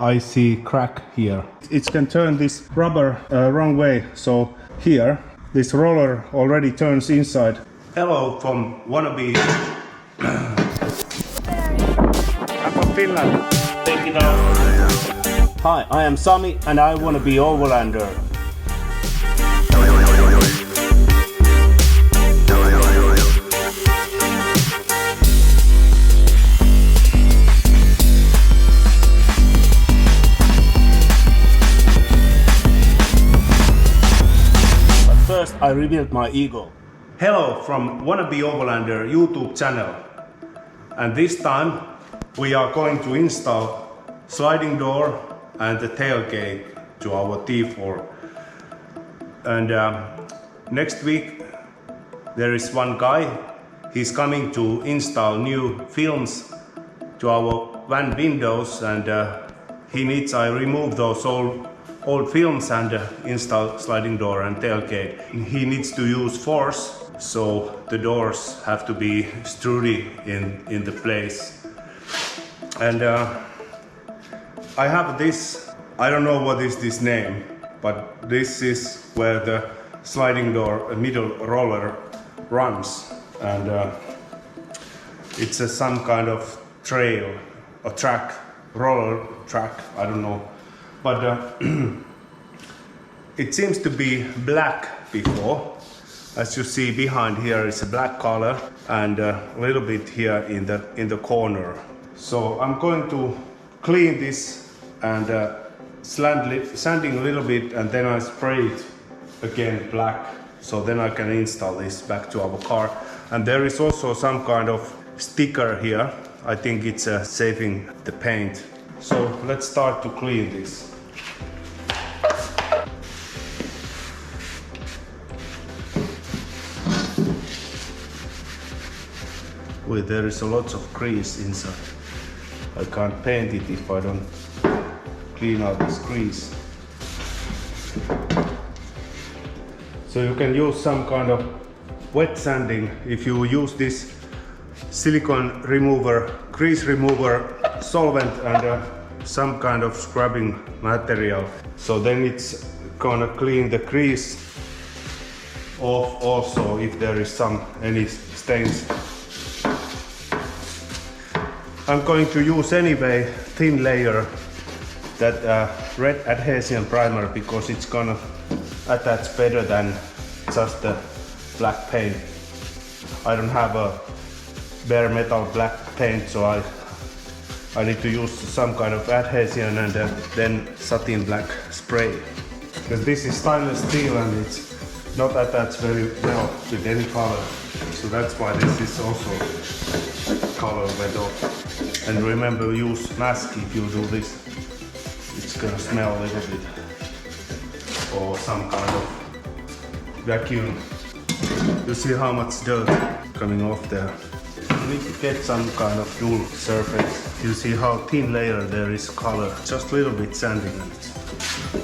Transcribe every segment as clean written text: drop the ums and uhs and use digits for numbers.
I see crack here. It can turn this rubber wrong way. So here, this roller already turns inside. Hello from wannabe. I'm from Finland. Take it out. Hi, I am Sami and I wanna be Overlander. First, I revealed my ego. Hello from Wannabe Overlander YouTube channel. And this time we are going to install sliding door and the tailgate to our T4. And next week there is one guy. He's coming to install new films to our van windows, and he needs I remove those old films and install sliding door and tailgate. He needs to use force, so the doors have to be sturdy in the place. And I have this, I don't know what is this name, but this is where the sliding door middle roller runs, and it's some kind of trail, a track, roller track, I don't know. But it seems to be black before. As you see behind here is a black color, and a little bit here in the corner. So I'm going to clean this and sanding a little bit, and then I spray it again black. So then I can install this back to our car. And there is also some kind of sticker here. I think it's saving the paint. So let's start to clean this. Wait, there is a lot of grease inside. I can't paint it if I don't clean out this grease. So you can use some kind of wet sanding if you use this silicone remover, grease remover, solvent, and some kind of scrubbing material. So then it's gonna clean the grease off also if there is any stains. I'm going to use anyway thin layer, that red adhesion primer, because it's gonna attach better than just the black paint. I don't have a bare metal black paint, so I need to use some kind of adhesion and then satin black spray. Because this is stainless steel and it's not attached very well with any color. So that's why this is also color went off. And remember, use mask if you do this. It's gonna smell a little bit. Or some kind of vacuum. You see how much dirt coming off there. You need to get some kind of dull surface. You see how thin layer there is color. Just a little bit sanding and it's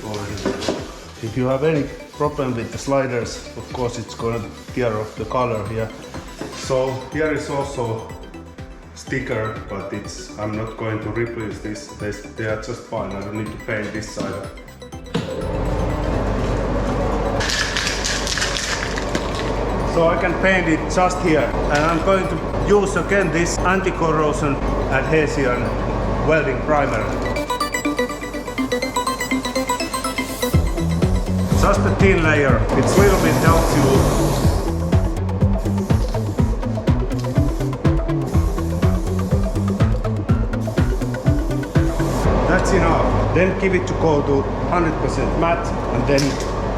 already. If you have any problem with the sliders, of course it's gonna tear off the color here. So here is also sticker, but I'm not going to replace this. They are just fine. I don't need to paint this side. So I can paint it just here, and I'm going to use again this anti-corrosion adhesion welding primer. Just a thin layer. It's a little bit helps you. That's enough. Then give it to go to 100% matte and then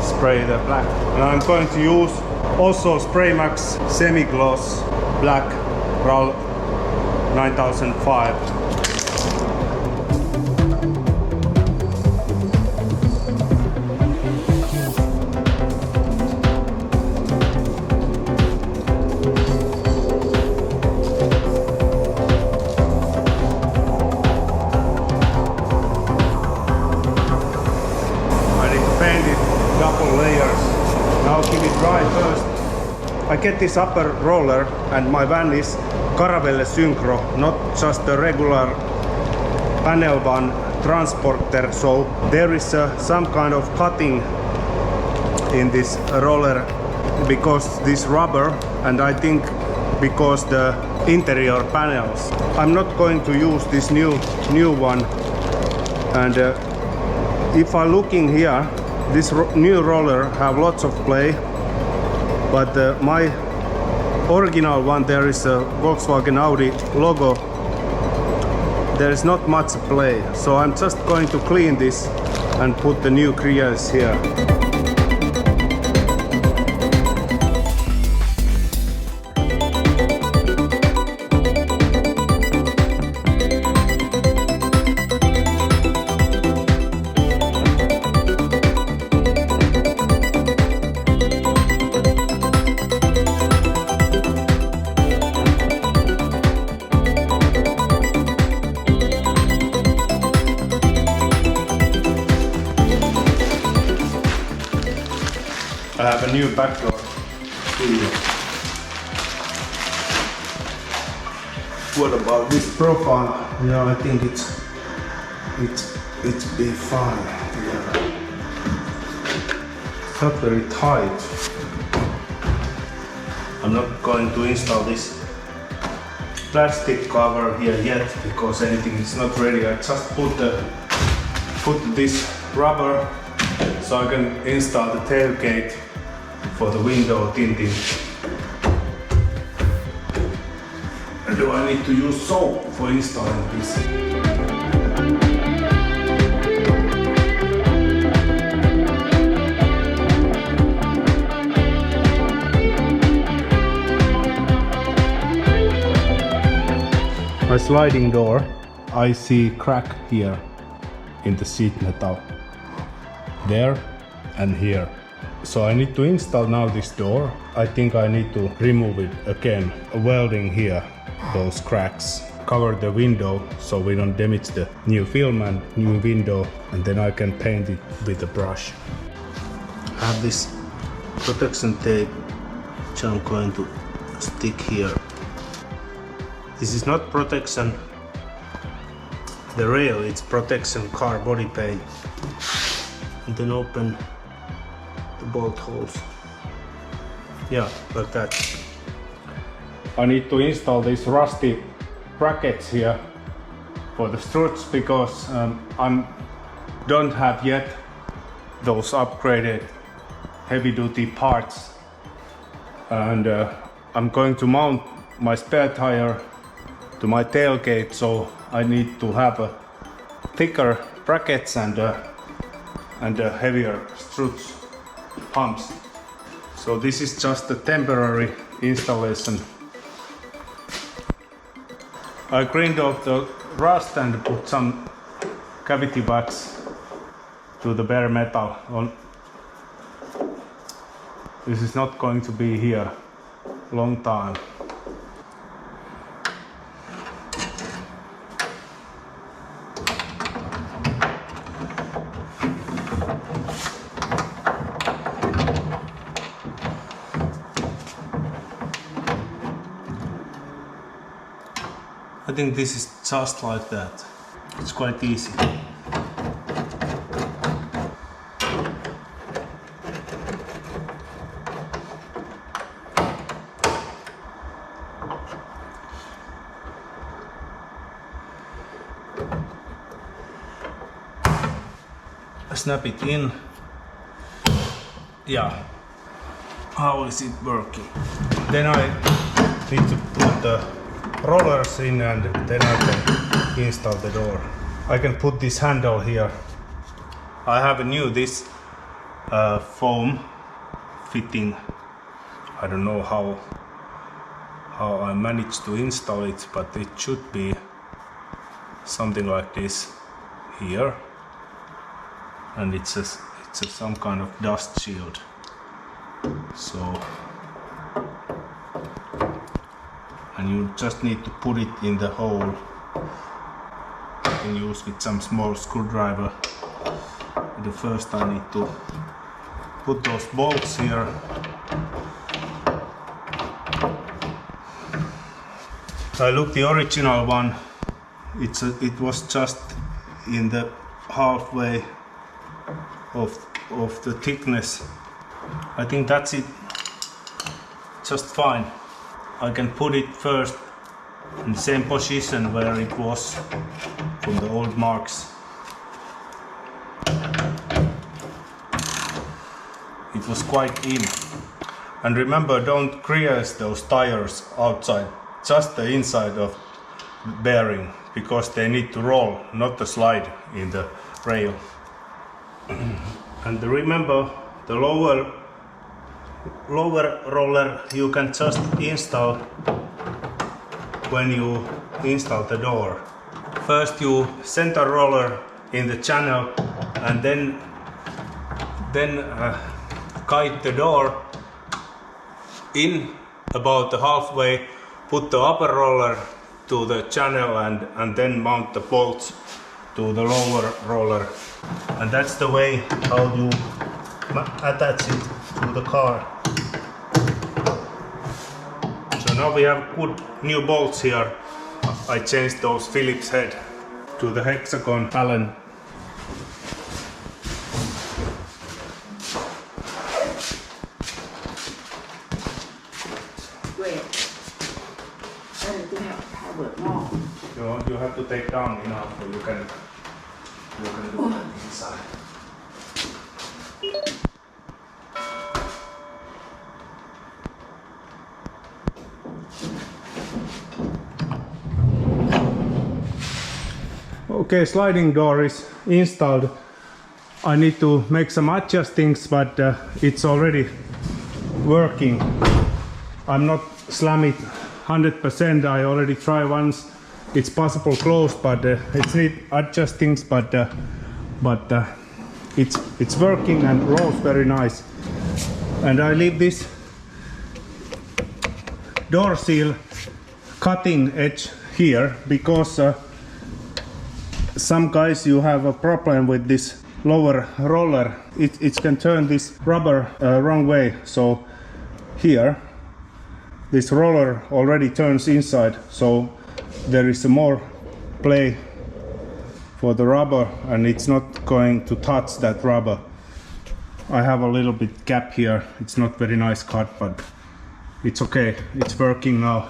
spray the black. And I'm going to use also Spray Max semi-gloss black RAL 9005. Double layers. Now give it dry first. I get this upper roller, and my van is T4 Syncro, not just the regular panel one transporter, so there is some kind of cutting in this roller because this rubber, and I think because the interior panels. I'm not going to use this new one, and if I'm looking here, this new roller have lots of play, but my original one, there is a Volkswagen Audi logo. There is not much play, so I'm just going to clean this and put the new grills here. I have a new back door here. What about this profile? Yeah, I think it's be fine. Yeah. It's not very tight. I'm not going to install this plastic cover here yet because anything is not ready. I just put this rubber so I can install the tailgate for the window tinting. And do I need to use soap for installing this? My sliding door, I see crack here in the seat metal. There and here. So I need to install now this door. I think I need to remove it again. Welding here, those cracks. Cover the window so we don't damage the new film and new window, and then I can paint it with a brush. I have this protection tape which I'm going to stick here. This is not protection the rail, it's protection car body paint. And then open the bolt holes. Yeah, like that. I need to install these rusty brackets here for the struts because I don't have yet those upgraded heavy-duty parts, and I'm going to mount my spare tire to my tailgate, so I need to have a thicker brackets and heavier struts pumps. So this is just a temporary installation. I cleaned off the rust and put some cavity wax to the bare metal. This is not going to be here a long time. I think this is just like that. It's quite easy. Snap it in. Yeah. How is it working? Then I need to put the rollers in, and then I can install the door. I can put this handle here. I have a new this foam fitting. I don't know how I managed to install it, but it should be something like this here, and it's some kind of dust shield. So, and you just need to put it in the hole. You can use with some small screwdriver. But first I need to put those bolts here. I looked the original one. It was just in the halfway of the thickness. I think that's it, just fine. I can put it first in the same position where it was from the old marks. It was quite in. And remember, don't grease those tires outside, just the inside of the bearing, because they need to roll, not to slide in the rail. And remember, the lower roller you can just install when you install the door. First you center roller in the channel and then guide the door in about the halfway, put the upper roller to the channel and then mount the bolts to the lower roller. And that's the way how you attach it to the car. So now we have good new bolts here. I changed those Phillips head to the hexagon Allen. You have to take down enough so you can do it inside. Okay, sliding door is installed. I need to make some adjustings, but it's already working. I'm not slam it 100%. I already tried once. It's possible closed, but it's need adjustings. But it's working and rolls very nice. And I leave this door seal cutting edge here because some guys you have a problem with this lower roller. It can turn this rubber wrong way. So here this roller already turns inside, so there is more play for the rubber and it's not going to touch that rubber. I have a little bit gap here. It's not very nice cut, but it's okay. It's working now.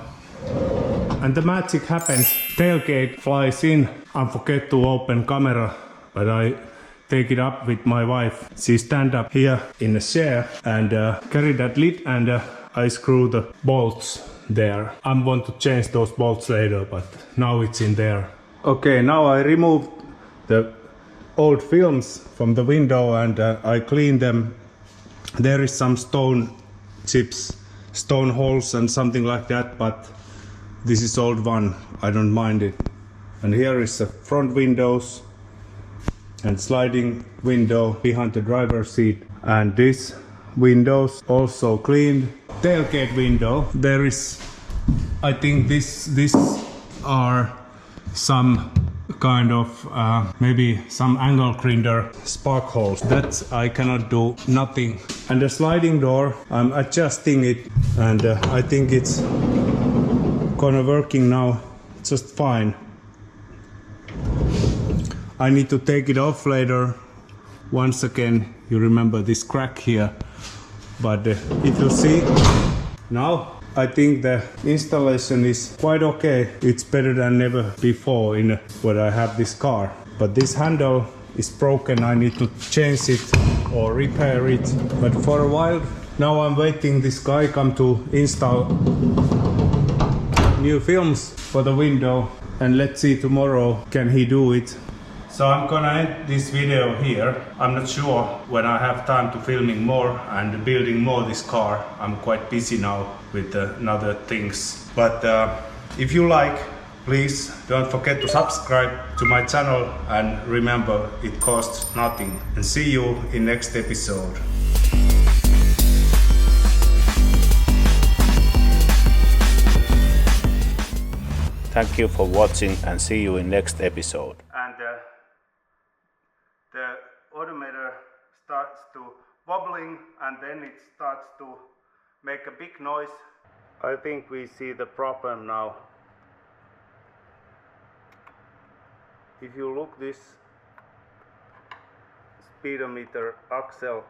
And the magic happens. Tailgate flies in. I forget to open camera, but I take it up with my wife. She stand up here in the chair and carry that lid and I screw the bolts there. I'm going to change those bolts later, but now it's in there. Okay, now I removed the old films from the window and I clean them. There is some stone chips, stone holes and something like that, but this is old one. I don't mind it. And here is the front windows and sliding window behind the driver's seat. And this windows also cleaned. Tailgate window. There is, I think this are some kind of maybe some angle grinder spark holes. That I cannot do nothing. And the sliding door, I'm adjusting it and I think it's gonna working now just fine. I need to take it off later. Once again, you remember this crack here. But if you see now, I think the installation is quite okay. It's better than never before in when I have this car. But this handle is broken. I need to change it or repair it. But for a while now I'm waiting this guy come to install new films for the window, and let's see tomorrow can he do it. So I'm gonna end this video here. I'm not sure when I have time to filming more and building more this car. I'm quite busy now with other things. But if you like, please don't forget to subscribe to my channel and remember it costs nothing. And see you in next episode. Thank you for watching and see you in next episode. And the odometer starts to wobbling and then it starts to make a big noise. I think we see the problem now. If you look this speedometer, axle,